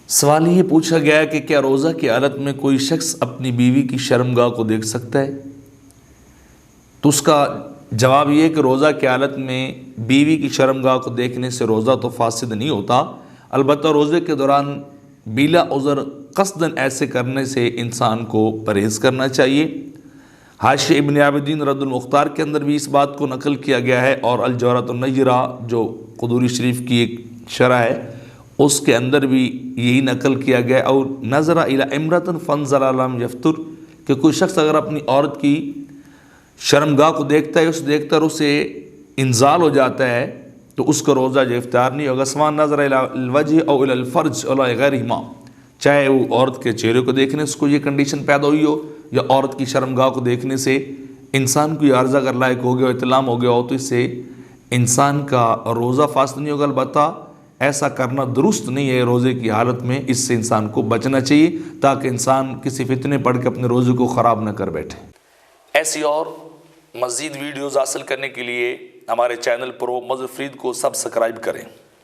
سوال یہ پوچھا گیا کہ کیا روزہ کی حالت میں کوئی شخص اپنی بیوی کی شرمگاہ کو دیکھ سکتا ہے؟ تو اس کا جواب یہ ہے کہ روزہ کی حالت میں بیوی کی شرمگاہ کو دیکھنے سے روزہ تو فاسد نہیں ہوتا، البتہ روزے کے دوران بلا عذر قصداً ایسے کرنے سے انسان کو پرہیز کرنا چاہیے۔ حاشیہ ابن عابدین رد المختار کے اندر بھی اس بات کو نقل کیا گیا ہے، اور الجوہرۃ النیرہ جو قدوری شریف کی ایک شرح ہے اس کے اندر بھی یہی نقل کیا گیا ہے۔ اور نظر الی امرۃ فانظر لم یفطر، کہ کوئی شخص اگر اپنی عورت کی شرمگاہ کو دیکھتا ہے، دیکھ کر اسے انزال ہو جاتا ہے تو اس کا روزہ جو افطار نہیں ہوگا۔ سواء نظر الی الوجہ او الی الفرج او الی غیرہما، چاہے وہ عورت کے چہرے کو دیکھنے سے کو یہ کنڈیشن پیدا ہوئی ہو یا عورت کی شرمگاہ کو دیکھنے سے انسان کو یہ عرض اگر لائق ہو گیا، اطلام ہو گیا ہو، تو اس سے انسان کا روزہ فاسد نہیں ہوگا، البتہ ایسا کرنا درست نہیں ہے روزے کی حالت میں، اس سے انسان کو بچنا چاہیے تاکہ انسان کسی فتنے پڑھ کے اپنے روزے کو خراب نہ کر بیٹھے۔ ایسی اور مزید ویڈیوز حاصل کرنے کے لیے ہمارے چینل پرو مظفر فرید کو سبسکرائب کریں۔